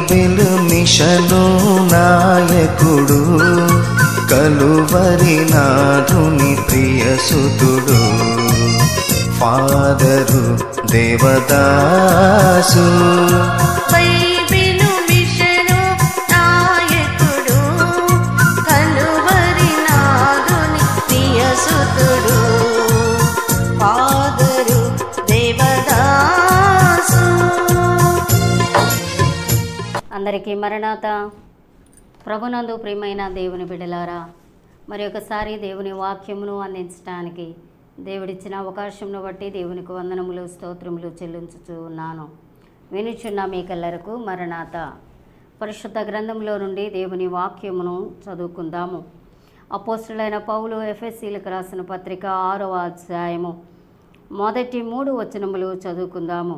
Bible mission నాయకుడు, Calvary నాథుని ప్రియసుతుడు, ఫాదరు దేవదాసు. బైబిలు మిషను నాయకుడు, కలువరి నాథుని ప్రియసుతుడు, ఫాదరు దేవదాసు. అందరికీ మరణాత. ప్రభునందు ప్రియమైన దేవుని బిడ్డలారా, మరి ఒకసారి దేవుని వాక్యమును అందించడానికి దేవుడిచ్చిన అవకాశంను బట్టి దేవునికి వందనములు స్తోత్రములు చెల్లించుచూ ఉన్నాను. వినుచున్న మీకెల్లరకు మరణాత. పరిశుద్ధ గ్రంథంలో నుండి దేవుని వాక్యమును చదువుకుందాము. అపోస్తులైన పౌలు ఎఫెసీలకు రాసిన పత్రిక 6వ అధ్యాయము మొదటి 3 వచనములు చదువుకుందాము.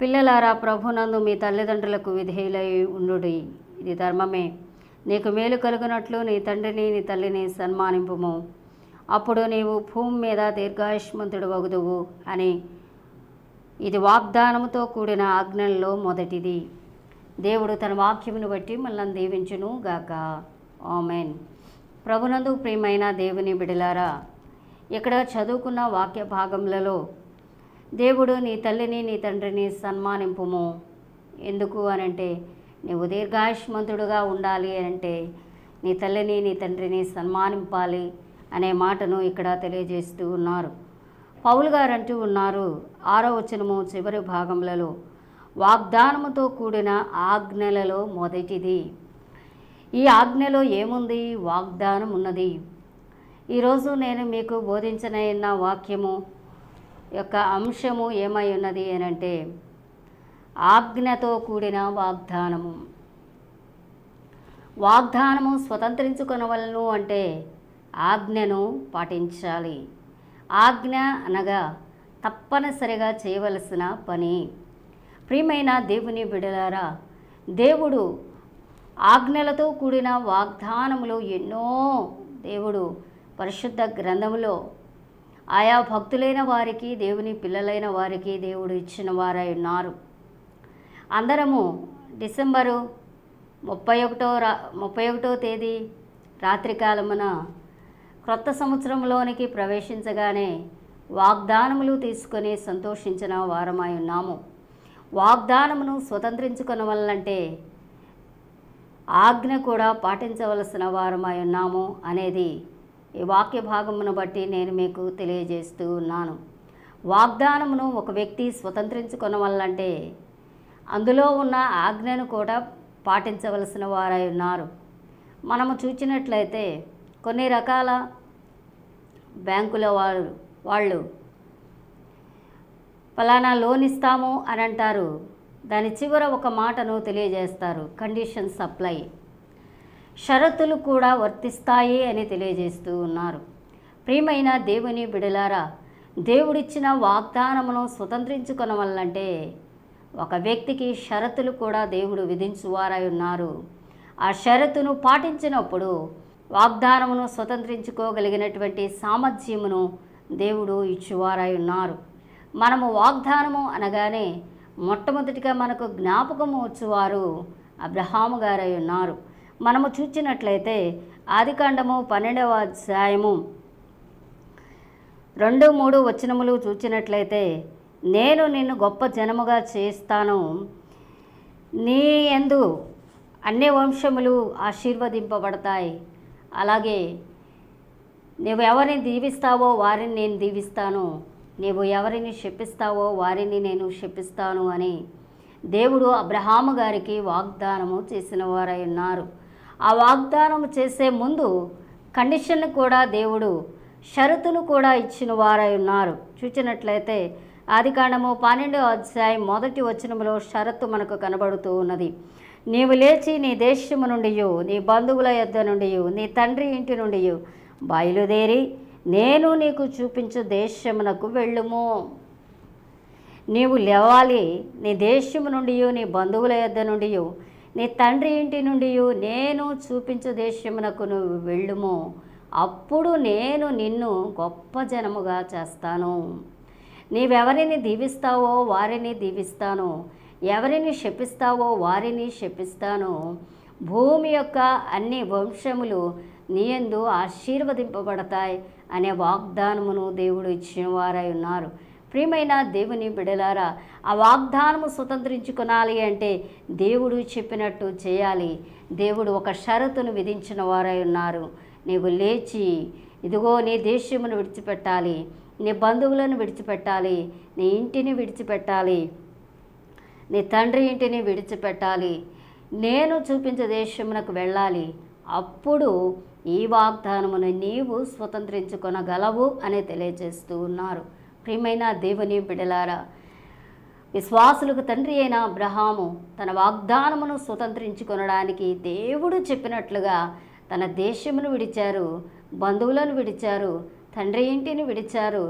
పిల్లలారా, ప్రభునందు మీ తల్లిదండ్రులకు విధేయులై ఉండుడి, ఇది ధర్మమే. నీకు మేలు కలుగునట్లు నీ తండ్రిని నీ తల్లిని సన్మానింపుము, అప్పుడు నీవు భూమి మీద దీర్ఘాయుష్మంతుడు వగుదువు అని. ఇది వాగ్దానముతో కూడిన ఆజ్ఞల్లో మొదటిది. దేవుడు తన వాక్యమును బట్టి మనల్ని దీవించును గాక. ఆమేన్. ప్రభునందు ప్రియమైన దేవుని బిడలారా, ఇక్కడ చదువుకున్న వాక్య భాగములలో దేవుడు నీ తల్లిని నీ తండ్రిని సన్మానింపుము. ఎందుకు అనంటే, నీవు దీర్ఘాయుష్మంతుడుగా ఉండాలి అనంటే నీ తల్లిని నీ తండ్రిని సన్మానింపాలి అనే మాటను ఇక్కడ తెలియజేస్తూ ఉన్నారు. పౌలు గారు అంటూ ఉన్నారు 6వ వచనము చివరి భాగములలో, వాగ్దానముతో కూడిన ఆజ్ఞలలో మొదటిది. ఈ ఆజ్ఞలో ఏముంది? వాగ్దానం ఉన్నది. ఈరోజు నేను మీకు బోధించనైన వాక్యము యొక్క అంశము ఏమై ఉన్నది అనంటే, ఆజ్ఞతో కూడిన వాగ్దానము. వాగ్దానము స్వతంత్రించుకొనవలను అంటే ఆజ్ఞను పాటించాలి. ఆజ్ఞ అనగా తప్పనిసరిగా చేయవలసిన పని. ప్రియమైన దేవుని బిడ్డలారా, దేవుడు ఆజ్ఞలతో కూడిన వాగ్దానములు ఎన్నో దేవుడు పరిశుద్ధ గ్రంథములో ఆయా భక్తులైన వారికి, దేవుని పిల్లలైన వారికి దేవుడు ఇచ్చిన వారై ఉన్నారు. అందరము డిసెంబరు 31వ తేదీ రాత్రికాలమున క్రొత్త సంవత్సరంలోనికి ప్రవేశించగానే వాగ్దానములు తీసుకొని సంతోషించిన వారమై ఉన్నాము. వాగ్దానమును స్వతంత్రించుకొనవలనంటే ఆజ్ఞ కూడా పాటించవలసిన వారమై ఉన్నాము అనేది ఈ వాక్య భాగమును బట్టి నేను మీకు తెలియజేస్తూ ఉన్నాను. వాగ్దానమును ఒక వ్యక్తి స్వతంత్రించుకొనవలనంటే అందులో ఉన్న ఆజ్ఞను కూడా పాటించవలసిన వారై ఉన్నారు. మనము చూసినట్లయితే కొన్ని రకాల బ్యాంకుల వాళ్ళు ఫలానా లోన్ ఇస్తాము అని అంటారు. దాని చివర ఒక మాటను తెలియజేస్తారు, కండిషన్ సప్లై, షరతులు కూడా వర్తిస్తాయి అని తెలియజేస్తూ ఉన్నారు. ప్రియమైన దేవుని బిడలారా, దేవుడిచ్చిన వాగ్దానమును స్వతంత్రించుకొనవలనంటే ఒక వ్యక్తికి షరతులు కూడా దేవుడు విధించువారై ఉన్నారు. ఆ షరతును పాటించినప్పుడు వాగ్దానమును స్వతంత్రించుకోగలిగినటువంటి సామర్థ్యమును దేవుడు ఇచ్చువారై ఉన్నారు. మనము వాగ్దానము అనగానే మొట్టమొదటిగా మనకు జ్ఞాపకము వచ్చువారు అబ్రహాము గారై ఉన్నారు. మనము చూచినట్లయితే ఆదికాండము 12వ అధ్యాయము 2-3 వచనములు చూచినట్లయితే, నేను నిన్ను గొప్ప జనముగా చేస్తాను, నీ యందు అన్ని వంశములు ఆశీర్వదింపబడతాయి, అలాగే నీవు ఎవరిని దీవిస్తావో వారిని నేను దీవిస్తాను, నీవు ఎవరిని శపిస్తావో వారిని నేను శపిస్తాను అని దేవుడు అబ్రహాము గారికి వాగ్దానము చేసిన వారై ఉన్నారు. ఆ వాగ్దానము చేసే ముందు కండిషన్ కూడా దేవుడు, షరతును కూడా ఇచ్చిన వారై ఉన్నారు. చూచినట్లయితే ఆదికాండము 12వ అధ్యాయం 1వ వచనములో షరతు మనకు కనబడుతూ ఉన్నది. నీవు లేచి నీ దేశము నుండి, నీ బంధువుల యొద్ద నుండి, నీ తండ్రి ఇంటి నుండి బయలుదేరి నేను నీకు చూపించు దేశమునకు వెళ్ళుము. నీవు లేవాలి, నీ దేశము నుండి, నీ బంధువుల యొద్ద నుండి, నీ తండ్రి ఇంటి నుండి నేను చూపించు దేశమునకు నువ్వు వెళ్ళుము. అప్పుడు నేను నిన్ను గొప్ప జనముగా చేస్తాను. నీవెవరిని దీవిస్తావో వారిని దీవిస్తాను, ఎవరిని శపిస్తావో వారిని శపిస్తాను, భూమి యొక్క అన్ని వంశములు నీయందు ఆశీర్వదింపబడతాయి అనే వాగ్దానమును దేవుడు ఇచ్చిన వారై ఉన్నారు. ప్రియమైన దేవుని బిడలారా, ఆ వాగ్దానము స్వతంత్రించుకొనాలి అంటే దేవుడు చెప్పినట్టు చేయాలి. దేవుడు ఒక షరతును విధించిన వారై ఉన్నారు. నీవు లేచి ఇదిగో నీ దేశమును విడిచిపెట్టాలి, నీ బంధువులను విడిచిపెట్టాలి, నీ ఇంటిని విడిచిపెట్టాలి, నీ తండ్రి ఇంటిని విడిచిపెట్టాలి, నేను చూపించే దేశమునకు వెళ్ళాలి. అప్పుడు ఈ వాగ్దానమును నీవు స్వతంత్రించుకొనగలవు అని తెలియజేస్తూ ఉన్నారు. ప్రియమైన దేవుని బిడలారా, విశ్వాసులకు తండ్రి అయిన అబ్రహాము తన వాగ్దానమును స్వతంత్రించుకొనడానికి దేవుడు చెప్పినట్లుగా తన దేశమును విడిచారు, బంధువులను విడిచారు, తండ్రి ఇంటిని విడిచారు,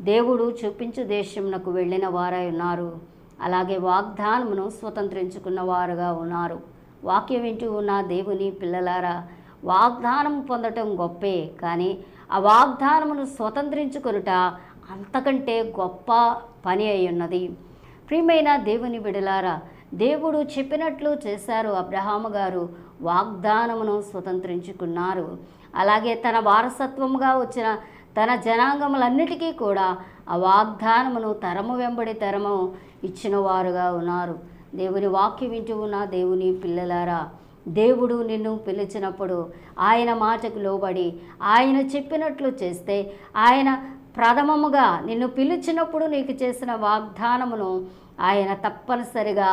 దేవుడు చూపించు దేశమునకు వెళ్ళిన వారై ఉన్నారు. అలాగే వాగ్దానమును స్వతంత్రించుకున్న వారుగా ఉన్నారు. వాక్యం వింటూ ఉన్న దేవుని పిల్లలారా, వాగ్దానం పొందటం గొప్పే, కానీ ఆ వాగ్దానమును స్వతంత్రించుకొనుట అంతకంటే గొప్ప పని అయి ఉన్నది. ప్రియమైన దేవుని బిడలారా, దేవుడు చెప్పినట్లు చేశారు. అబ్రహాము గారు వాగ్దానమును స్వతంత్రించుకున్నారు. అలాగే తన వారసత్వముగా వచ్చిన తన జనాంగములన్నిటికీ కూడా ఆ వాగ్దానమును తరము వెంబడి తరము ఇచ్చిన వారుగా ఉన్నారు. దేవుని వాక్యం వింటూ ఉన్న దేవుని పిల్లలారా, దేవుడు నిన్ను పిలిచినప్పుడు ఆయన మాటకు లోబడి ఆయన చెప్పినట్లు చేస్తే, ఆయన ప్రథమముగా నిన్ను పిలిచినప్పుడు నీకు చేసిన వాగ్దానమును ఆయన తప్పనిసరిగా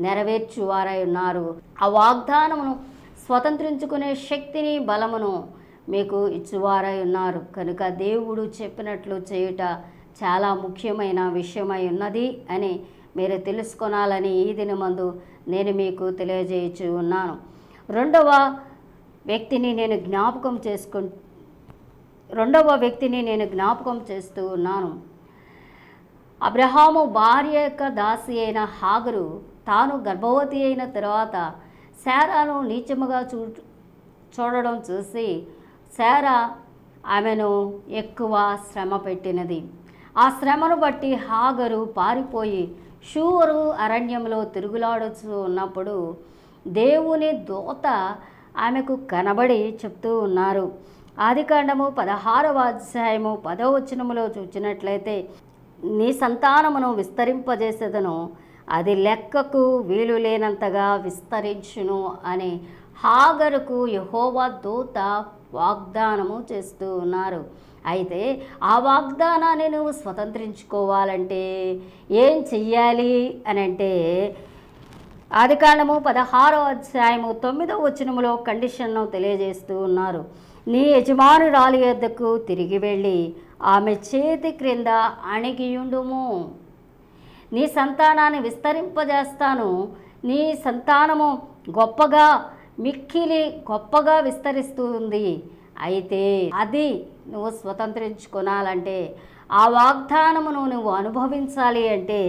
నెరవేర్చువారై ఉన్నారు. ఆ వాగ్దానమును స్వతంత్రించుకునే శక్తిని బలమును మీకు ఇచ్చువారై ఉన్నారు. కనుక దేవుడు చెప్పినట్లు చేయుట చాలా ముఖ్యమైన విషయమై ఉన్నది అని మీరు తెలుసుకొనాలని ఈ దినమందు నేను మీకు తెలియజేయచ్చు ఉన్నాను. రెండవ వ్యక్తిని నేను జ్ఞాపకం చేస్తూ ఉన్నాను. అబ్రహాము భార్య యొక్క దాసి అయిన హాగరు తాను గర్భవతి అయిన తర్వాత శారాను నీచముగా చూడడం చూసి శారా ఆమెను ఎక్కువ శ్రమ పెట్టినది. ఆ శ్రమను బట్టి హాగరు పారిపోయి షూరు అరణ్యంలో తిరుగులాడుతూ ఉన్నప్పుడు దేవుని దూత ఆమెకు కనబడి చెప్తూ ఉన్నారు. ఆదికాండము 16వ అధ్యాయము 10వ వచనములో చూచినట్లయితే, నీ సంతానమును విస్తరింపజేసేదను, అది లెక్కకు వీలు లేనంతగా విస్తరించును అని హాగరుకు యెహోవా దూత వాగ్దానము చేస్తూ ఉన్నారు. అయితే ఆ వాగ్దానాన్ని నువ్వు స్వతంత్రించుకోవాలంటే ఏం చెయ్యాలి అని అంటే, ఆదికాండము 16వ అధ్యాయము 9వ వచనములో కండిషన్ను తెలియజేస్తూ ఉన్నారు. నీ యజమానురాలి యొద్దకు తిరిగి వెళ్ళి ఆమె చేతి క్రింద అణిగియుండుము. నీ సంతానాన్ని విస్తరింపజేస్తాను, నీ సంతానము గొప్పగా మిక్కిలి గొప్పగా విస్తరిస్తుంది. అయితే అది నువ్వు స్వతంత్రించుకోనాలంటే, ఆ వాగ్దానమును నువ్వు అనుభవించాలి అంటే,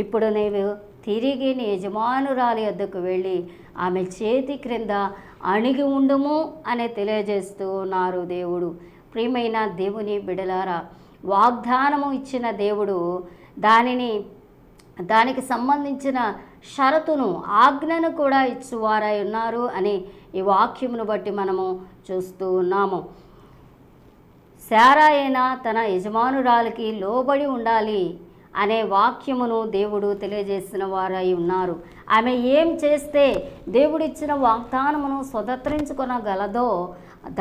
ఇప్పుడు నీవు తిరిగి నీ యజమానురాలి వద్దకు వెళ్ళి ఆమె చేతి క్రింద అణిగి ఉండుము అని తెలియజేస్తూ ఉన్నారు దేవుడు. ప్రియమైన దేవుని బిడలారా, వాగ్దానము ఇచ్చిన దేవుడు దానికి సంబంధించిన షరతును, ఆజ్ఞను కూడా ఇచ్చువారై ఉన్నారు అని ఈ వాక్యమును బట్టి మనము చూస్తూ ఉన్నాము. శారా అయినా తన యజమానురాలికి లోబడి ఉండాలి అనే వాక్యమును దేవుడు తెలియజేసిన వారై ఉన్నారు. ఆమె ఏం చేస్తే దేవుడిచ్చిన వాగ్దానమును స్వతంత్రించుకొనగలదో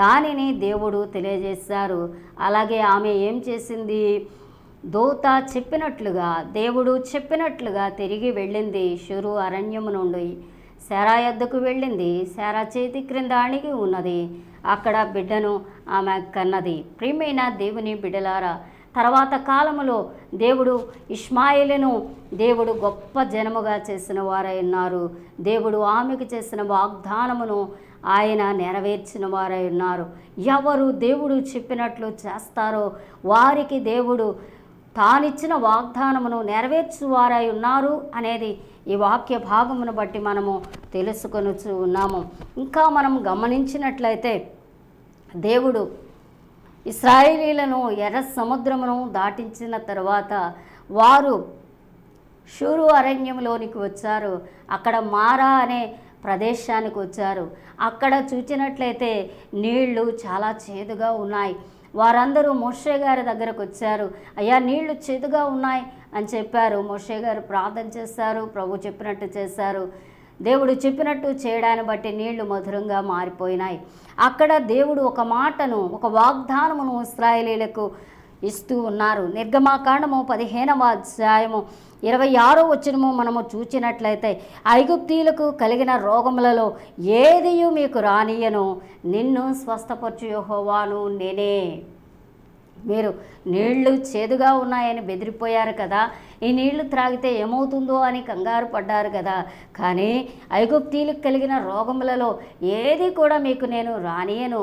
దానిని దేవుడు తెలియజేశారు. అలాగే ఆమె ఏం చేసింది? దూత చెప్పినట్లుగా, దేవుడు చెప్పినట్లుగా తిరిగి వెళ్ళింది. షూరు అరణ్యము నుండి శారా యొద్దకు వెళ్ళింది. శారా చేతి క్రింద అణిగి ఉన్నది. అక్కడ బిడ్డను ఆమె కన్నది. ప్రియమైన దేవుని బిడ్డలారా, తర్వాత కాలములో దేవుడు ఇష్మాయేలును దేవుడు గొప్ప జనముగా చేసిన వారై ఉన్నారు. దేవుడు ఆమెకు చేసిన వాగ్దానమును ఆయన నెరవేర్చిన వారై ఉన్నారు. ఎవరు దేవుడు చెప్పినట్లు చేస్తారో వారికి దేవుడు తానిచ్చిన వాగ్దానమును నెరవేర్చువారై ఉన్నారు అనేది ఈ వాక్య భాగమును బట్టి మనము తెలుసుకొనుచు ఉన్నాము. ఇంకా మనం గమనించినట్లయితే, దేవుడు ఇశ్రాయేలీలను ఎర్ర సముద్రమును దాటించిన తర్వాత వారు షూరు అరణ్యంలోనికి వచ్చారు. అక్కడ మారా అనే ప్రదేశానికి వచ్చారు. అక్కడ చూచినట్లయితే నీళ్లు చాలా చేదుగా ఉన్నాయి. వారందరూ మోషే గారి దగ్గరకు వచ్చారు. అయ్యా, నీళ్లు చేదుగా ఉన్నాయి అని చెప్పారు. మోషే గారు ప్రార్థన చేశారు. ప్రభు చెప్పినట్టు చేశారు. దేవుడు చెప్పినట్టు చేయడాన్ని బట్టి నీళ్లు మధురంగా మారిపోయినాయి. అక్కడ దేవుడు ఒక మాటను, ఒక వాగ్దానమును ఇశ్రాయేలీయులకు ఇస్తూ ఉన్నారు. నిర్గమాకాండము 15వ అధ్యాయము 26వ వచనము మనము చూచినట్లయితే, ఐగుప్తీయులకు కలిగిన రోగములలో ఏదియు మీకు రానియను, నిన్ను స్వస్థపరచు యెహోవాను నేనే. మీరు నీళ్లు చేదుగా ఉన్నాయని బెదిరిపోయారు కదా, ఈ నీళ్లు త్రాగితే ఏమవుతుందో అని కంగారు పడ్డారు కదా, కానీ ఐగుప్తీయులకు కలిగిన రోగములలో ఏది కూడా మీకు నేను రానియను,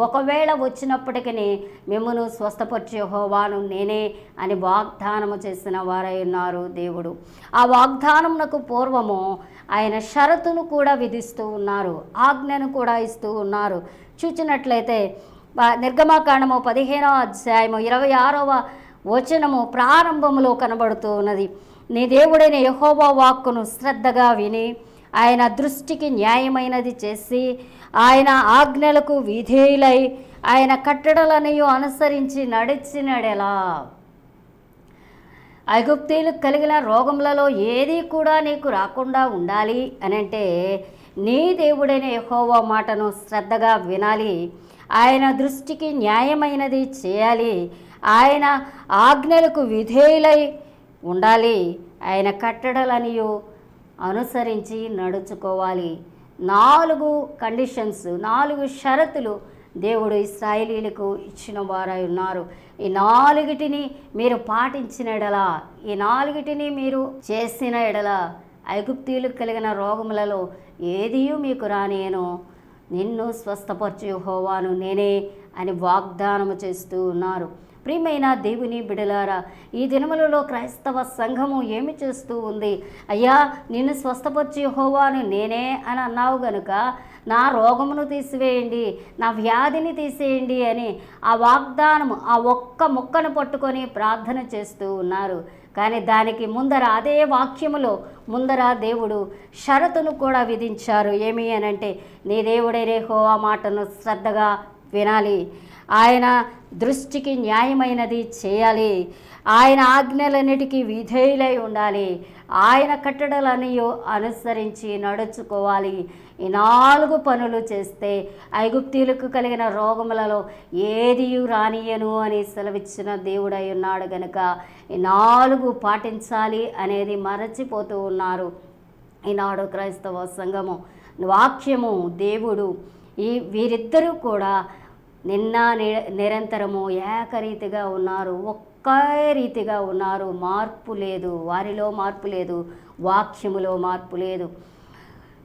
ఒకవేళ వచ్చినప్పటికీ మిమ్మును స్వస్థపరచు యెహోవాను నేనే అని వాగ్దానము చేసిన వారై ఉన్నారు దేవుడు. ఆ వాగ్దానమునకు పూర్వము ఆయన షరతును కూడా విధిస్తూ ఉన్నారు, ఆజ్ఞను కూడా ఇస్తూ ఉన్నారు. చూచినట్లయితే నిర్గమాకాండము 15వ అధ్యాయము 26వ వచనము ప్రారంభములో కనబడుతూ ఉన్నది. నీ దేవుడైన యెహోవా వాక్కును శ్రద్ధగా విని ఆయన దృష్టికి న్యాయమైనది చేసి ఆయన ఆజ్ఞలకు విధేయులై ఆయన కట్టడలను అనుసరించి నడిచినడెలా. ఐగుప్తీయులకు కలిగిన రోగములలో ఏది కూడా నీకు రాకుండా ఉండాలి అనంటే నీ దేవుడైన యెహోవా మాటను శ్రద్ధగా వినాలి, ఆయన దృష్టికి న్యాయమైనది చేయాలి, ఆయన ఆజ్ఞలకు విధేయులై ఉండాలి, ఆయన కట్టడలను అనుసరించి నడుచుకోవాలి. 4 కండిషన్స్, 4 షరతులు దేవుడు ఇశ్రాయేలీయులకు ఇచ్చిన వారై ఉన్నారు. ఈ 4టిని మీరు పాటించిన ఎడల, ఈ 4టిని మీరు చేసిన ఎడల ఐగుప్తీయులకు కలిగిన రోగములలో ఏదియూ మీకు రానియను, నిన్ను స్వస్థపరచు యెహోవాను నేనే అని వాగ్దానము చేస్తూ ఉన్నారు. ప్రియమైన దేవుని బిడలారా, ఈ దినములలో క్రైస్తవ సంఘము ఏమి చేస్తూ ఉంది? అయ్యా, నిన్ను స్వస్థపరచు యెహోవాను నేనే అని అన్నావు గనుక నా రోగమును తీసివేయండి, నా వ్యాధిని తీసేయండి అని ఆ వాగ్దానము, ఆ ఒక్క ముక్కను పట్టుకొని ప్రార్థన చేస్తూ ఉన్నారు. కానీ దానికి ముందర, అదే వాక్యములో ముందర దేవుడు షరతును కూడా విధించారు. ఏమి అనంటే, నీ దేవుడైన యెహోవా మాటను శ్రద్ధగా వినాలి, ఆయన దృష్టికి న్యాయమైనది చేయాలి, ఆయన ఆజ్ఞలన్నిటికీ విధేయులై ఉండాలి, ఆయన కట్టడలని అనుసరించి నడుచుకోవాలి. ఈ 4 పనులు చేస్తే ఐగుప్తీయులకు కలిగిన రోగములలో ఏదియు రానియను అని సెలవిచ్చిన దేవుడై ఉన్నాడు గనుక ఈ 4 పాటించాలి అనేది మరచిపోతూ ఉన్నారు ఈనాడు క్రైస్తవ సంఘము. వాక్యము, దేవుడు, వీరిద్దరూ కూడా నిన్న నిరంతరము ఏకరీతిగా ఉన్నారు, ఒకే రీతిగా ఉన్నారు. మార్పు లేదు, వారిలో మార్పు లేదు, వాక్యములో మార్పు లేదు.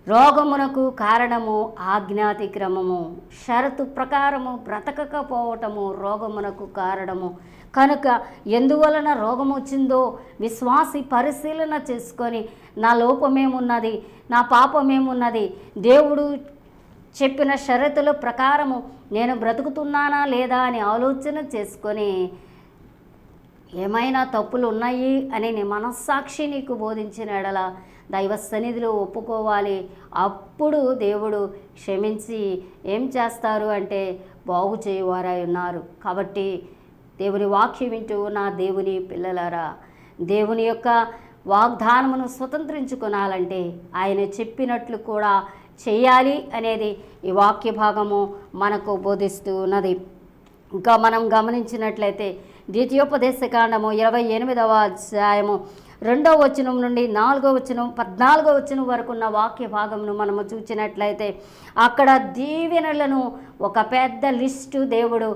రోగమునకు కారణము ఆజ్ఞాతిక్రమము, షరతు ప్రకారము బ్రతకకపోవటము రోగమునకు కారణము. కనుక ఎందువలన రోగం వచ్చిందో విశ్వాసి పరిశీలన చేసుకొని, నా లోపమేమున్నది, నా పాపమేమున్నది, దేవుడు చెప్పిన షరతుల ప్రకారము నేను బ్రతుకుతున్నానా లేదా అని ఆలోచన చేసుకొని, ఏమైనా తప్పులు ఉన్నాయి అని నీ మనస్సాక్షి నీకు బోధించిన ఎడల దైవ సన్నిధిలో ఒప్పుకోవాలి. అప్పుడు దేవుడు క్షమించి ఏం చేస్తారు అంటే బాగు చేయువారై ఉన్నారు. కాబట్టి దేవుని వాక్యం వింటూ నా దేవుని పిల్లలారా, దేవుని యొక్క వాగ్దానమును స్వతంత్రించుకోనాలంటే ఆయన చెప్పినట్లు కూడా చేయాలి అనేది ఈ వాక్య భాగము మనకు బోధిస్తూ ఉన్నది. ఇంకా మనం గమనించినట్లయితే ద్వితీయోపదేశకాండము 28వ అధ్యాయము 2వ వచనం నుండి 4వ వచనం 14వ వచనం వరకు ఉన్న వాక్య భాగమును మనము చూసినట్లయితే అక్కడ దీవెనలను ఒక పెద్ద లిస్టు దేవుడు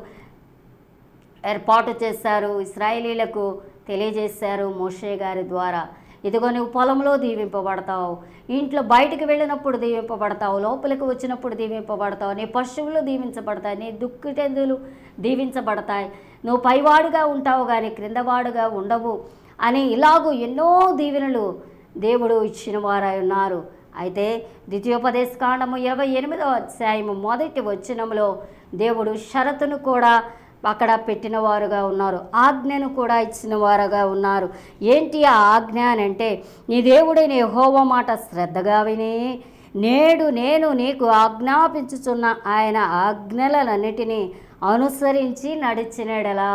ఏర్పాటు చేశారు, ఇశ్రాయేలీలకు తెలియజేశారు మోషే గారి ద్వారా. ఇదిగో నువ్వు పొలంలో దీవింపబడతావు, ఇంట్లో బయటికి వెళ్ళినప్పుడు దీవింపబడతావు, లోపలికి వచ్చినప్పుడు దీవింపబడతావు, నీ పశువులు దీవించబడతాయి, నీ దుక్కిటెందులు దీవించబడతాయి, నువ్వు పైవాడుగా ఉంటావు కానీ క్రిందవాడుగా ఉండవు అని ఇలాగూ ఎన్నో దీవెనలు దేవుడు ఇచ్చిన వారై ఉన్నారు. అయితే ద్వితీయోపదేశకాండము 28వ అధ్యాయము 1వ వచనంలో దేవుడు షరతును కూడా అక్కడ పెట్టిన వారుగా ఉన్నారు, ఆజ్ఞను కూడా ఇచ్చిన వారుగా ఉన్నారు. ఏంటి ఆ ఆజ్ఞ అని అంటే, నీ దేవుడైన యెహోవా మాట శ్రద్ధగా విని నేడు నేను నీకు ఆజ్ఞాపించుచున్న ఆయన ఆజ్ఞలన్నిటినీ అనుసరించి నడిచినడలా.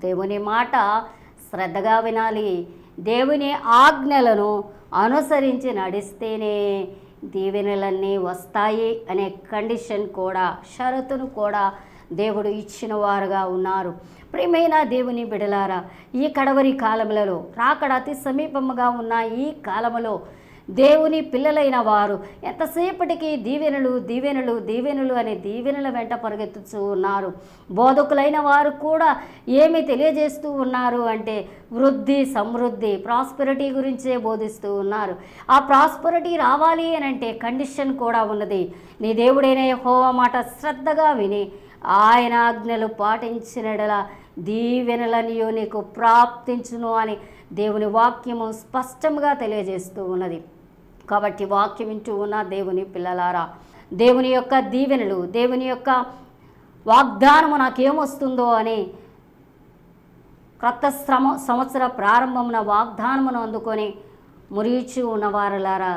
దేవుని మాట శ్రద్ధగా వినాలి, దేవుని ఆజ్ఞలను అనుసరించి నడిస్తేనే దీవెనలన్నీ వస్తాయి అనే కండిషన్ కూడా, షరతును కూడా దేవుడు ఇచ్చిన వారుగా ఉన్నారు. ప్రియమైన దేవుని బిడలారా, ఈ కడవరి కాలములలో, రాకడ అతి సమీపముగా ఉన్న ఈ కాలములో దేవుని పిల్లలైన వారు ఎంతసేపటికి దీవెనలు దీవెనలు దీవెనలు అనే దీవెనల వెంట పరిగెత్తుతూ ఉన్నారు. బోధకులైన వారు కూడా ఏమి తెలియజేస్తూ ఉన్నారు అంటే వృద్ధి, సమృద్ధి, ప్రాస్పెరిటీ గురించే బోధిస్తూ ఉన్నారు. ఆ ప్రాస్పెరిటీ రావాలి అని అంటే కండిషన్ కూడా ఉన్నది. నీ దేవుడైన యెహోవా మాట శ్రద్ధగా విని ఆయన ఆజ్ఞలు పాటించినడలా దీవెనలనియో నీకు ప్రాప్తించును అని దేవుని వాక్యము స్పష్టంగా తెలియజేస్తూ ఉన్నది. కాబట్టి వాక్యం వింటూ ఉన్న దేవుని పిల్లలారా, దేవుని యొక్క దీవెనలు, దేవుని యొక్క వాగ్దానము నాకేమొస్తుందో అని క్రొత్త సంవత్సర ప్రారంభమున వాగ్దానమును అందుకొని మురిచి ఉన్నవారలారా,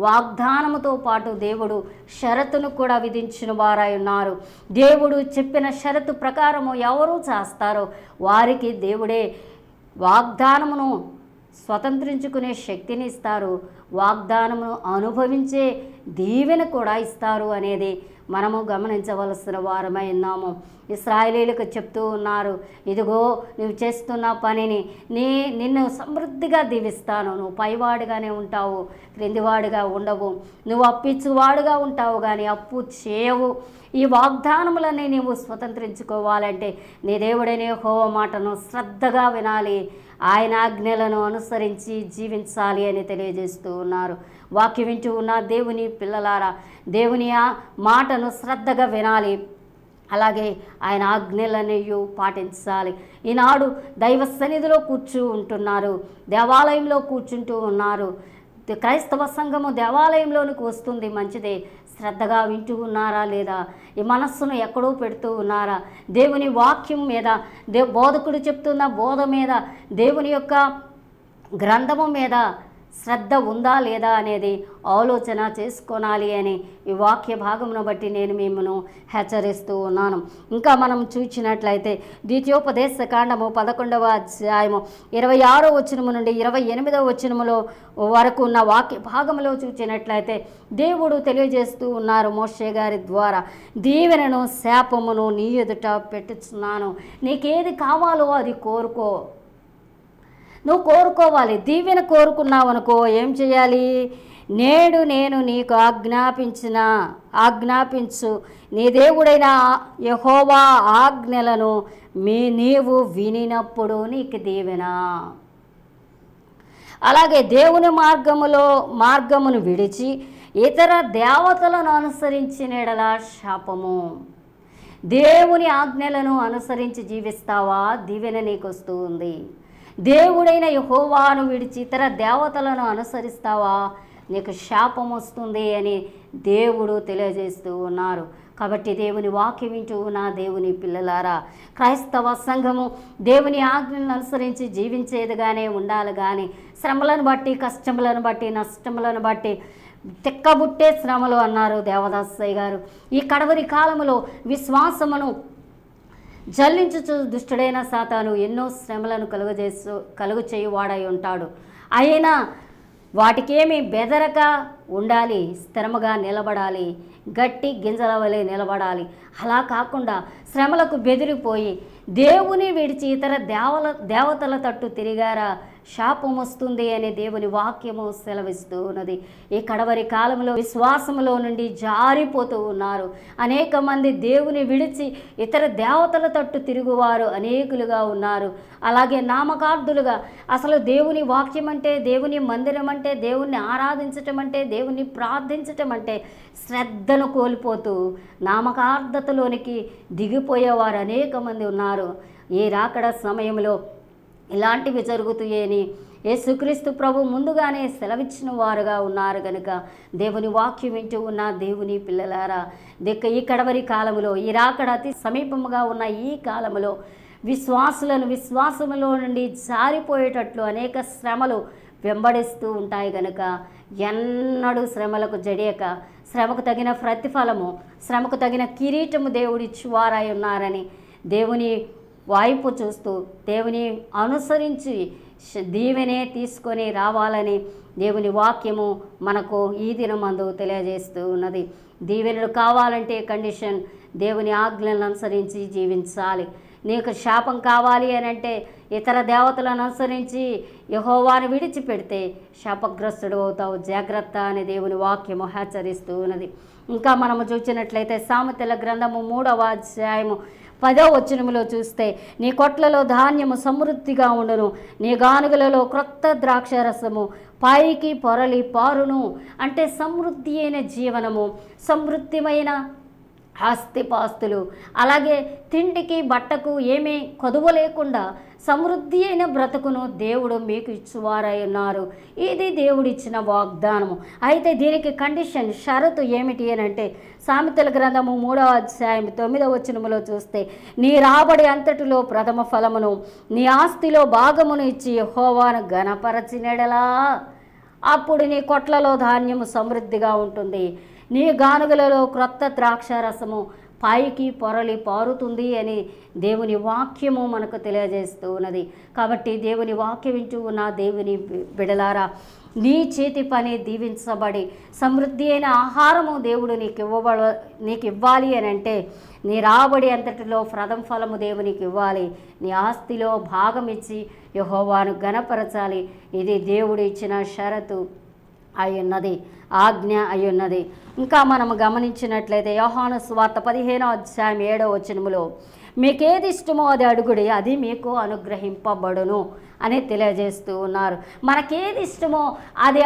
వాగ్దానముతో పాటు దేవుడు షరతును కూడా విధించిన వారై ఉన్నారు. దేవుడు చెప్పిన షరతు ప్రకారము ఎవరు చేస్తారో వారికి దేవుడే వాగ్దానమును స్వతంత్రించుకునే శక్తిని ఇస్తారు, వాగ్దానమును అనుభవించే దీవెన కూడా ఇస్తారు అనేది మనము గమనించవలసిన వారమై ఉన్నాము. ఇశ్రాయేలీయులకు చెప్తూ ఉన్నారు, ఇదిగో నువ్వు చేస్తున్న పనిని నిన్ను సమృద్ధిగా దీవిస్తాను, నువ్వు పైవాడిగానే ఉంటావు, క్రిందివాడిగా ఉండవు, నువ్వు అప్పిచ్చువాడుగా ఉంటావు కానీ అప్పు చేయవు. ఈ వాగ్దానములన్నీ నీవు స్వతంత్రించుకోవాలంటే నీ దేవుడైన యెహోవా మాటను శ్రద్ధగా వినాలి, ఆయన ఆజ్ఞలను అనుసరించి జీవించాలి అని తెలియజేస్తూ ఉన్నారు. వాక్యం వింటూ ఉన్న దేవుని పిల్లలారా, దేవుని మాటను శ్రద్ధగా వినాలి, అలాగే ఆయన ఆజ్ఞలన్నీ పాటించాలి. ఈనాడు దైవ సన్నిధిలో ఉంటున్నారు, దేవాలయంలో కూర్చుంటూ ఉన్నారు. క్రైస్తవ సంఘము దేవాలయంలోనికి వస్తుంది, మంచిదే. శ్రద్ధగా వింటూ ఉన్నారా లేదా? ఈ మనస్సును ఎక్కడో పెడుతూ ఉన్నారా? దేవుని వాక్యం మీద, బోధకుడు చెప్తున్న బోధ మీద, దేవుని యొక్క గ్రంథము మీద శ్రద్ధ ఉందా లేదా అనేది ఆలోచన చేసుకోనాలి అని ఈ వాక్య భాగమును బట్టి నేను మిమ్మల్ని హెచ్చరిస్తూ ఉన్నాను. ఇంకా మనం చూసినట్లయితే ద్వితీయోపదేశ కాండము 11వ అధ్యాయము 26వ వచనము నుండి 28వ వచనములో వరకు ఉన్న వాక్య భాగంలో చూసినట్లయితే దేవుడు తెలియజేస్తూ ఉన్నారు మోషే గారి ద్వారా, దీవెనను శాపమును నీ ఎదుట పెట్టుచున్నాను, నీకేది కావాలో అది కోరుకో. నువ్వు కోరుకోవాలి. దీవెన కోరుకున్నావు అనుకో, ఏం చేయాలి? నేడు నేను నీకు ఆజ్ఞాపించు నీ దేవుడైన యెహోవా ఆజ్ఞలను నీవు వినినప్పుడు నీకు దీవెన. అలాగే దేవుని మార్గమును విడిచి ఇతర దేవతలను అనుసరించిన యెడల శాపము. దేవుని ఆజ్ఞలను అనుసరించి జీవిస్తావా, దీవెన నీకు వస్తూ ఉంది. దేవుడైన యెహోవాను విడిచి ఇతర దేవతలను అనుసరిస్తావా, నీకు శాపం వస్తుంది అని దేవుడు తెలియజేస్తూ ఉన్నారు. కాబట్టి దేవుని వాక్యం వింటూ ఉన్న దేవుని పిల్లలారా, క్రైస్తవ సంఘము దేవుని ఆజ్ఞలను అనుసరించి జీవించేదిగానే ఉండాలి కానీ శ్రమలను బట్టి, కష్టములను బట్టి, నష్టములను బట్టి, తిక్కబుట్టే శ్రమలు అన్నారు దేవదాసయ్య గారు. ఈ కడవరి కాలములో విశ్వాసమును జల్లించుచు దుష్టుడైన సాతాను ఎన్నో శ్రమలను కలుగు చేయువాడై ఉంటాడు. అయినా వాటికేమి బెదరక ఉండాలి, స్థిరముగా నిలబడాలి, గట్టి గింజల వలె నిలబడాలి. అలా కాకుండా శ్రమలకు బెదిరిపోయి దేవుని విడిచి ఇతర దేవతల తట్టు తిరిగారా, శాపం వస్తుంది అని దేవుని వాక్యము సెలవిస్తూ ఉన్నది. ఈ కడవరి కాలంలో విశ్వాసములో నుండి జారిపోతూ ఉన్నారు. అనేక మంది దేవుని విడిచి ఇతర దేవతల తట్టు తిరుగువారు అనేకులుగా ఉన్నారు. అలాగే నామకార్థులుగా అసలు దేవుని వాక్యం అంటే, దేవుని మందిరం అంటే, దేవుణ్ణి ఆరాధించటం అంటే, దేవుణ్ణి ప్రార్థించటం అంటే శ్రద్ధను కోల్పోతూ నామకార్థతలోనికి దిగిపోయేవారు అనేక మంది ఉన్నారు. ఈ రాకడ సమయంలో ఇలాంటివి జరుగుతాయని యేసుక్రీస్తు ప్రభు ముందుగానే సెలవిచ్చిన వారుగా ఉన్నారు కనుక దేవుని వాక్యం వింటూ ఉన్న దేవుని పిల్లలారా, ఈ కడవరి కాలములో, ఈ రాకడ అతి సమీపముగా ఉన్న ఈ కాలములో విశ్వాసములో నుండి జారిపోయేటట్లు అనేక శ్రమలు వెంబడిస్తూ ఉంటాయి కనుక ఎన్నడూ శ్రమలకు జడియక శ్రమకు తగిన ప్రతిఫలము, శ్రమకు తగిన కిరీటము దేవుడిచ్చువారై ఉన్నారని దేవుని వైపు చూస్తూ దేవుని అనుసరించి దీవెనే తీసుకొని రావాలని దేవుని వాక్యము మనకు ఈ దినమందు తెలియజేస్తూ ఉన్నది. దీవెనలు కావాలంటే కండిషన్ దేవుని ఆజ్ఞలను అనుసరించి జీవించాలి. నీకు శాపం కావాలి అని అంటే ఇతర దేవతలను అనుసరించి యెహోవాను విడిచిపెడితే శాపగ్రస్తుడు అవుతావు, జాగ్రత్త అని దేవుని వాక్యము హెచ్చరిస్తూ ఉన్నది. ఇంకా మనము చూసినట్లయితే సామెతల గ్రంథము 3వ అధ్యాయము 10వ వచనములో చూస్తే, నీ కొట్లలో ధాన్యము సమృద్ధిగా ఉండును, నీ గానుగలలో క్రొత్త ద్రాక్షరసము పైకి పొరలి పారును. అంటే సమృద్ధి అయిన జీవనము, సమృద్ధిమైన ఆస్తిపాస్తులు, అలాగే తిండికి బట్టకు ఏమీ కొదువ లేకుండా సమృద్ధి అయిన బ్రతుకును దేవుడు మీకు ఇచ్చువారై ఉన్నారు. ఇది దేవుడిచ్చిన వాగ్దానము. అయితే దీనికి కండిషన్, షరతు ఏమిటి అని అంటే సామెతల గ్రంథము 3వ అధ్యాయం 9వ వచనములో చూస్తే, నీ రాబడి అంతటిలో ప్రథమ ఫలమును నీ ఆస్తిలో భాగమును ఇచ్చి యెహోవాను ఘనపరచినెడలా అప్పుడు నీ కొట్లలో ధాన్యము సమృద్ధిగా ఉంటుంది, నీ గానుగలలో క్రొత్త ద్రాక్షరసము పైకి పొరలి పారుతుంది అని దేవుని వాక్యము మనకు తెలియజేస్తూ ఉన్నది. కాబట్టి దేవుని వాక్యం వింటూ ఉన్న దేవుని బిడలారా, నీ చేతి పని దీవించబడి సమృద్ధి అయిన ఆహారము దేవుడు నీకు ఇవ్వాలి అని అంటే నీ రాబడి అంతటిలో ప్రథమ ఫలము దేవునికి ఇవ్వాలి, నీ ఆస్తిలో భాగం ఇచ్చి యెహోవాను ఘనపరచాలి. ఇది దేవుడు ఇచ్చిన షరతు అయ్యున్నది, ఆజ్ఞ అయ్యున్నది. ఇంకా మనము గమనించినట్లయితే యోహాను సువార్త 15వ అధ్యాయం 7వ వచనములో, మీకేది ఇష్టమో అది అడుగుడి, అది మీకు అనుగ్రహింపబడును అని తెలియజేస్తూ ఉన్నారు. మనకేది ఇష్టమో అది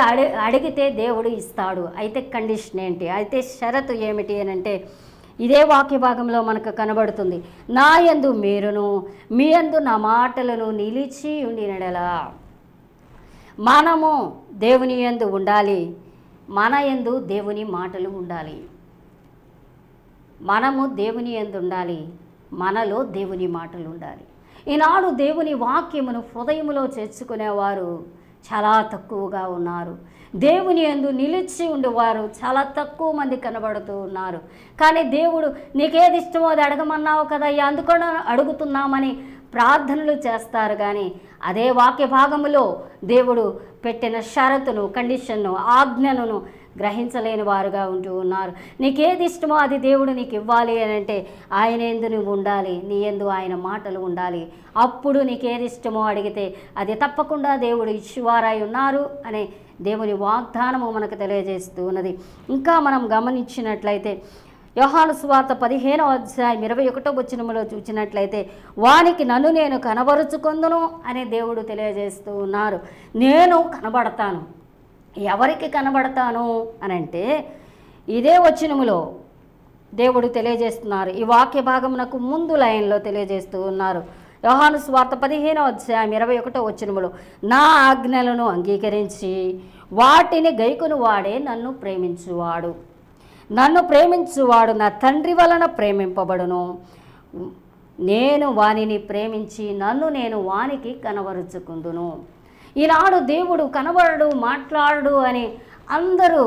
అడిగితే దేవుడు ఇస్తాడు. అయితే కండిషన్ ఏంటి, అయితే షరతు ఏమిటి అని అంటే ఇదే వాక్య భాగంలో మనకు కనబడుతుంది, నా యందు మీరును మీ యందు నా మాటలను నిలిచి ఉండినడలా. మనము దేవుని యందు ఉండాలి, మన యందు దేవుని మాటలు ఉండాలి. మనము దేవుని యందు ఉండాలి, మనలో దేవుని మాటలు ఉండాలి. ఈనాడు దేవుని వాక్యమును హృదయములో చేర్చుకునేవారు చాలా తక్కువగా ఉన్నారు. దేవుని యందు నిలిచి ఉండేవారు చాలా తక్కువ మంది కనబడుతూ ఉన్నారు. కానీ దేవుడు నీకేది ఇష్టమో అది అడగమన్నావు కదా, అందుకని అడుగుతున్నామని ప్రార్థనలు చేస్తారు. కానీ అదే వాక్య భాగములో దేవుడు పెట్టిన షరతును, కండిషన్ను, ఆజ్ఞను గ్రహించలేని వారుగా ఉంటూ ఉన్నారు. నీకేది ఇష్టమో అది దేవుడు నీకు ఇవ్వాలి అని అంటే ఆయన యందు నువ్వు ఉండాలి, నీ యందు ఆయన మాటలు ఉండాలి. అప్పుడు నీకేది ఇష్టమో అడిగితే అది తప్పకుండా దేవుడు ఇచ్చువారై ఉన్నారు అనే దేవుని వాగ్దానము మనకు తెలియజేస్తూ ఉన్నది. ఇంకా మనం గమనించినట్లయితే యోహాను సువార్త 15వ అధ్యాయం 21వ వచనములో చూసినట్లయితే, వానికి నన్ను నేను కనబరుచుకొందును అనే దేవుడు తెలియజేస్తూ ఉన్నారు. నేను కనబడతాను. ఎవరికి కనబడతాను అని అంటే ఇదే వచనములో దేవుడు తెలియజేస్తున్నారు. ఈ వాక్య భాగమునకు ముందు లైన్లో తెలియజేస్తూ ఉన్నారు. యోహాను సువార్త 15వ అధ్యాయం 21వ వచనములో, నా ఆజ్ఞలను అంగీకరించి వాటిని గైకొను వాడే నన్ను ప్రేమించువాడు, నన్ను ప్రేమించువాడు నా తండ్రి వలన ప్రేమింపబడును, నేను వానిని ప్రేమించి నన్ను నేను వానికి కనబరుచుకుందును. ఈనాడు దేవుడు కనబడడు, మాట్లాడు అని అందరూ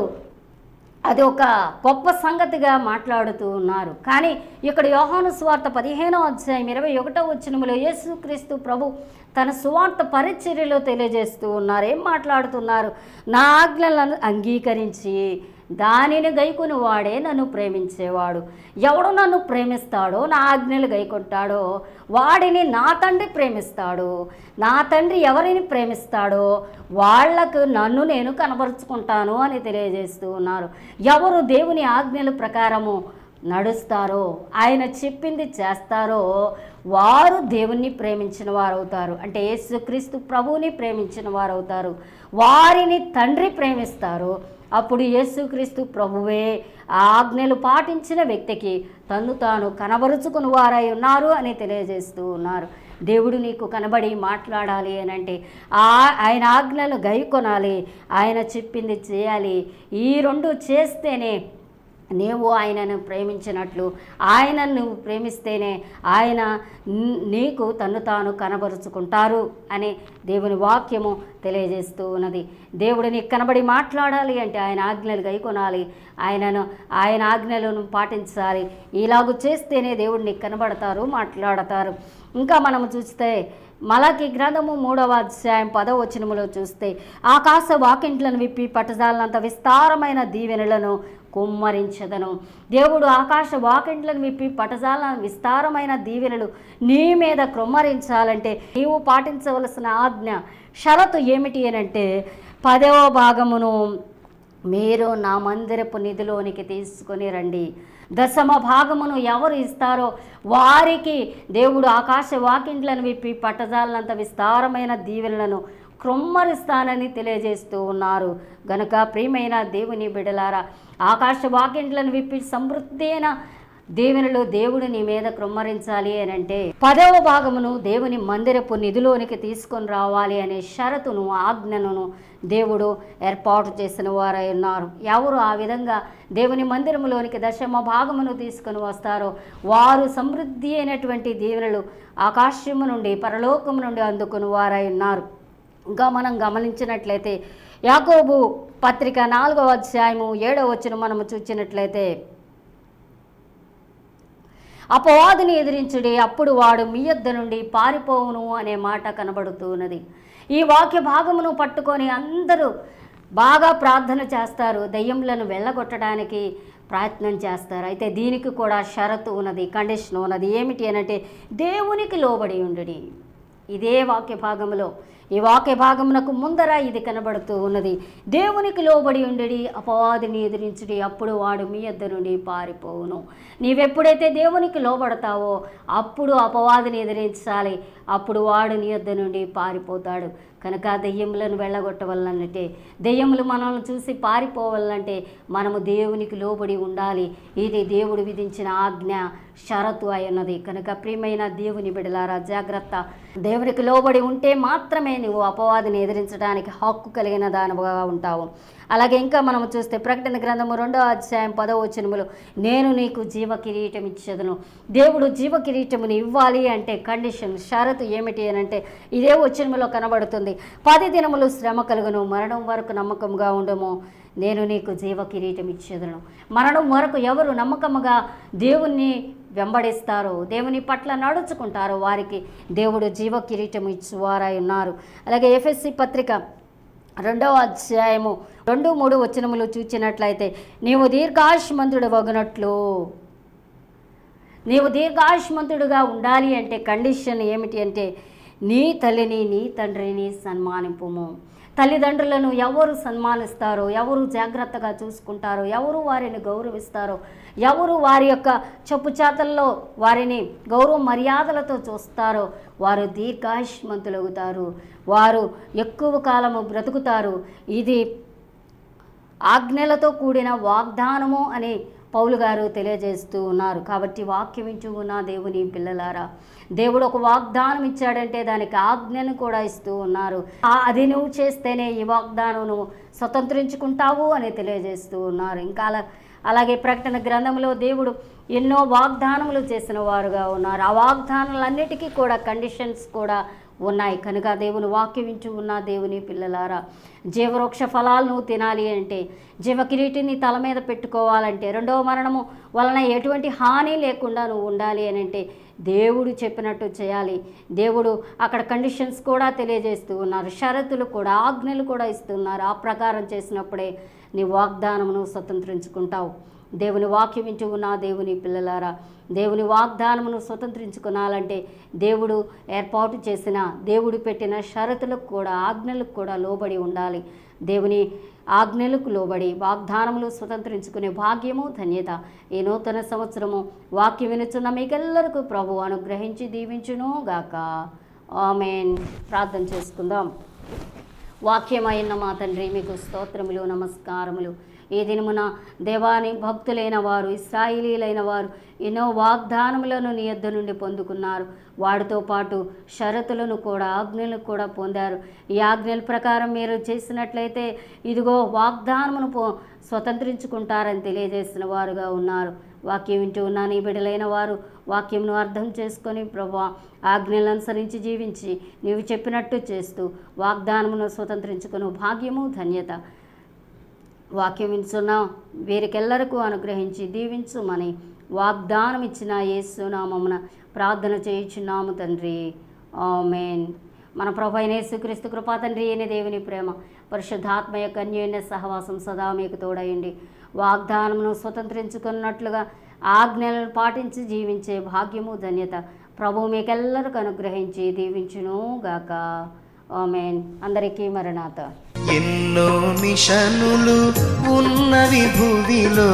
అది ఒక గొప్ప సంగతిగా మాట్లాడుతూ ఉన్నారు. కానీ ఇక్కడ యోహాను సువార్త 15వ అధ్యాయం 21వ వచనములో యేసుక్రీస్తు ప్రభు తన సువార్త పరిచర్యలో తెలియజేస్తూ ఉన్నారు. ఏం మాట్లాడుతున్నారు, నా ఆజ్ఞలను అంగీకరించి దానిని గైకొని వాడే నన్ను ప్రేమించేవాడు. ఎవడు నన్ను ప్రేమిస్తాడో, నా ఆజ్ఞలు గైకొంటాడో వాడిని నా తండ్రి ప్రేమిస్తాడు. నా తండ్రి ఎవరిని ప్రేమిస్తాడో వాళ్లకు నన్ను నేను కనబరుచుకుంటాను అని తెలియజేస్తూ ఉన్నారు. ఎవరు దేవుని ఆజ్ఞల ప్రకారము నడుస్తారో, ఆయన చెప్పింది చేస్తారో వారు దేవుణ్ణి ప్రేమించిన వారు అవుతారు. అంటే యేసుక్రీస్తు ప్రభువుని ప్రేమించిన వారు అవుతారు. వారిని తండ్రి ప్రేమిస్తారు. అప్పుడు యేసుక్రీస్తు ప్రభువే ఆ ఆజ్ఞలు పాటించిన వ్యక్తికి తన్ను తాను కనబరుచుకుని వారై ఉన్నారు అని తెలియజేస్తూ ఉన్నారు. దేవుడు నీకు కనబడి మాట్లాడాలి అని అంటే ఆయన ఆజ్ఞలు గైకొనాలి, ఆయన చెప్పింది చేయాలి. ఈ రెండు చేస్తేనే నీవు ఆయనను ప్రేమించినట్లు, ఆయనను నువ్వు ప్రేమిస్తేనే ఆయన నీకు తను తాను కనబరుచుకుంటారు అని దేవుని వాక్యము తెలియజేస్తూ ఉన్నది. దేవుడు నీకు కనబడి మాట్లాడాలి అంటే ఆయన ఆజ్ఞలు గైకొనాలి, ఆయన ఆజ్ఞలను పాటించాలి. ఇలాగూ చేస్తేనే దేవుడు నీకు కనబడతారు, మాట్లాడతారు. ఇంకా మనం చూస్తే మలాకి గ్రంథము 3వ అధ్యాయం 10వ వచనములో చూస్తే, ఆకాశ వాకింట్లను విప్పి పట్టజాలనంత విస్తారమైన దీవెనలను కుమ్మరించదను. దేవుడు ఆకాశ వాకింట్లను విప్పి పట్టజాల విస్తారమైన దీవెనలు నీ మీద కుమ్మరించాలంటే నీవు పాటించవలసిన ఆజ్ఞ షరతు ఏమిటి అని అంటే, 10వ భాగమును మీరు నా మందిరపు నిధిలోనికి తీసుకొని రండి. 10వ భాగమును ఎవరు ఇస్తారో వారికి దేవుడు ఆకాశ వాకింట్లను విప్పి పట్టజాలనంత విస్తారమైన దీవెనలను క్రొమ్మరిస్తానని తెలియజేస్తూ ఉన్నారు. గనుక ప్రియమైన దేవుని బిడ్డలారా, ఆకాశ వాకింట్లను విప్పి సమృద్ధి అయిన దీవెనలు దేవుడు నీ మీద క్రొమ్మరించాలి అని అంటే 10వ భాగమును దేవుని మందిరపు నిధిలోనికి తీసుకొని రావాలి అనే షరతును, ఆజ్ఞను దేవుడు ఏర్పాటు చేసిన వారై ఉన్నారు. ఎవరు ఆ విధంగా దేవుని మందిరములోనికి 10వ భాగమును తీసుకొని వస్తారో వారు సమృద్ధి అయినటువంటి దీవెనలు ఆకాశము నుండి, పరలోకము నుండి అందుకుని వారై ఉన్నారు. ఇంకా మనం గమనించినట్లయితే యాకోబు పత్రిక 4వ అధ్యాయము 7వ వచనం మనము చూచినట్లయితే, అపవాదిని ఎదిరించుడి, అప్పుడు వాడు మీ యొద్ద నుండి పారిపోవును అనే మాట కనబడుతున్నది. ఈ వాక్య భాగమును పట్టుకొని అందరూ బాగా ప్రార్థన చేస్తారు, దయ్యములను వెళ్ళగొట్టడానికి ప్రయత్నం చేస్తారు. అయితే దీనికి కూడా షరతు ఉన్నది, కండిషన్ ఉన్నది. ఏమిటి అనంటే దేవునికి లోబడి ఉండుడి. ఇదే వాక్య భాగంలో, ఈ వాక్య భాగమునకు ముందర ఇది కనబడుతూ ఉన్నది. దేవునికి లోబడి ఉండడి, అపవాదిని ఎదిరించుడి, అప్పుడు వాడు మీ యొద్ద నుండి పారిపోవును. నీవెప్పుడైతే దేవునికి లోబడతావో అప్పుడు అపవాదిని ఎదిరించాలి, అప్పుడు వాడు నీ యొద్ద నుండి పారిపోతాడు. కనుక దెయ్యములను వెళ్ళగొట్టవాలంటే, దెయ్యములు మనల్ని చూసి పారిపోవాలంటే మనము దేవునికి లోబడి ఉండాలి. ఇది దేవుడు విధించిన ఆజ్ఞ, షరతు అయినది. కనుక ప్రియమైన దేవుని బిడ్డలారా, జాగ్రత్త. దేవునికి లోబడి ఉంటే మాత్రమే నువ్వు అపవాదిని ఎదిరించడానికి హక్కు కలిగిన దానిగా ఉంటావు. అలాగే ఇంకా మనం చూస్తే ప్రకటన గ్రంథము 2వ అధ్యాయం 10వ వచనములో, నేను నీకు జీవ కిరీటం ఇచ్చేదను. దేవుడు జీవ కిరీటముని ఇవ్వాలి అంటే కండిషన్, షరతు ఏమిటి అని అంటే ఇదే వచనములో కనబడుతుంది. 10 దినములు శ్రమ కలుగును, మరణం వరకు నమ్మకంగా ఉండము, నేను నీకు జీవ కిరీటం ఇచ్చేదను. మరణం వరకు ఎవరు నమ్మకముగా దేవుణ్ణి వెంబడిస్తారో, దేవుని పట్ల నడుచుకుంటారో వారికి దేవుడు జీవ కిరీటం ఇచ్చువారై ఉన్నారు. అలాగే ఎఫెసీ పత్రిక 2వ అధ్యాయము 2-3 వచనములు చూచినట్లయితే, నీవు దీర్ఘాయుష్మంతుడు వగునట్లు, నీవు దీర్ఘాయుష్మంతుడుగా ఉండాలి అంటే కండిషన్ ఏమిటి అంటే నీ తల్లిని నీ తండ్రిని సన్మానింపుము. తల్లిదండ్రులను ఎవరు సన్మానిస్తారో, ఎవరు జాగ్రత్తగా చూసుకుంటారో, ఎవరు వారిని గౌరవిస్తారో, ఎవరు వారి యొక్క చెప్పుచాతల్లో వారిని గౌరవ మర్యాదలతో చూస్తారో వారు దీర్ఘాయుష్మంతులవుతారు, వారు ఎక్కువ కాలము బ్రతుకుతారు. ఇది ఆజ్ఞలతో కూడిన వాగ్దానము అని పౌలు గారు తెలియజేస్తూ ఉన్నారు. కాబట్టి వాక్యం ఇచ్చు ఉన్న దేవుని పిల్లలారా, దేవుడు ఒక వాగ్దానం ఇచ్చాడంటే దానికి ఆజ్ఞను కూడా ఇస్తూ ఉన్నారు. అది నువ్వు చేస్తేనే ఈ వాగ్దానం నువ్వు స్వతంత్రించుకుంటావు అని తెలియజేస్తూ ఉన్నారు. ఇంకా అలాగే ప్రకటన గ్రంథంలో దేవుడు ఎన్నో వాగ్దానములు చేసిన వారుగా ఉన్నారు. ఆ వాగ్దానాలన్నిటికీ కూడా కండిషన్స్ కూడా ఉన్నాయి. కనుక దేవుని వాక్యం వింటూ ఉన్న దేవుని పిల్లలారా, జీవవృక్ష ఫలాలను తినాలి అంటే, జీవ కిరీటిని తల మీద పెట్టుకోవాలంటే, రెండవ మరణము వలన ఎటువంటి హాని లేకుండా నువ్వు ఉండాలి అని అంటే దేవుడు చెప్పినట్టు చేయాలి. దేవుడు అక్కడ కండిషన్స్ కూడా తెలియజేస్తూ ఉన్నారు, షరతులు కూడా, ఆజ్ఞలు కూడా ఇస్తున్నారు. ఆ ప్రకారం చేసినప్పుడే నీ వాగ్దానమును స్వతంత్రించుకుంటావు. దేవుని వాక్యం వింటూ ఉన్న దేవుని పిల్లలారా, దేవుని వాగ్దానమును స్వతంత్రించుకోవాలంటే దేవుడు ఏర్పాటు చేసిన, దేవుడు పెట్టిన షరతులకు కూడా, ఆజ్ఞలకు కూడా లోబడి ఉండాలి. దేవుని ఆజ్ఞలకు లోబడి వాగ్దానములు స్వతంత్రించుకునే భాగ్యము, ధన్యత ఈ నూతన సంవత్సరము వాక్యం వినుచున్న మీకెల్లరికూ ప్రభు అనుగ్రహించి దీవించును గాక. ఆమేన్. ప్రార్థన చేసుకుందాం. వాక్యమైన మా తండ్రి మీకు స్తోత్రములు, నమస్కారములు. ఈ దినమున దేవాని భక్తులైన వారు, ఇశ్రాయేలీలైన వారు ఎన్నో వాగ్దానములను నీ యొద్ద నుండి పొందుకున్నారు. వాటితో పాటు షరతులను కూడా, ఆజ్ఞలను కూడా పొందారు. ఈ ఆజ్ఞల ప్రకారం మీరు చేసినట్లయితే ఇదిగో వాగ్దానమును స్వతంత్రించుకుంటారని తెలియజేసిన వారుగా ఉన్నారు. వాక్యం వింటూ ఉన్న నీ బిడ్డలైన వారు వాక్యంను అర్థం చేసుకొని ప్రభువా ఆజ్ఞలను అనుసరించి జీవించి నీవు చెప్పినట్టు చేస్తూ వాగ్దానమును స్వతంత్రించుకుని భాగ్యము, ధన్యత వాక్యం వింటున్న వీరికెల్లరకు అనుగ్రహించి దీవించుమని వాగ్దానం ఇచ్చిన యేసు నామమున ప్రార్థన చేయుచున్నాము తండ్రి. ఆమేన్. మన ప్రభు అయిన యేసుక్రీస్తు కృపా, తండ్రి అయిన దేవుని ప్రేమ, పరిశుద్ధాత్మ యొక్క అన్యోన్య సహవాసం సదా మీకు తోడయండి. వాగ్దానమును స్వతంత్రించుకున్నట్లుగా ఆజ్ఞలను పాటించి జీవించే భాగ్యము, ధన్యత ప్రభువు మీకెల్లరికి అనుగ్రహించి దీవించును గాక. ఆమేన్. అందరికీ మరణాత. ఎన్నో మిషనులు ఉన్నవి భూమిలో,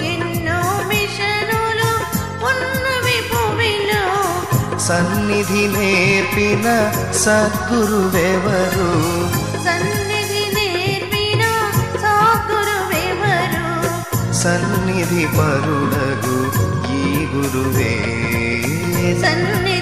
ఎన్నో మిషనులు ఉన్నవి భూమిలో, సన్నిధి నేర్పిన సద్గురువెవరు, సన్నిధి నేర్పిన సద్గురువెవరు, సన్నిధి పరుడగు ఈ గురువే, సన్నిధి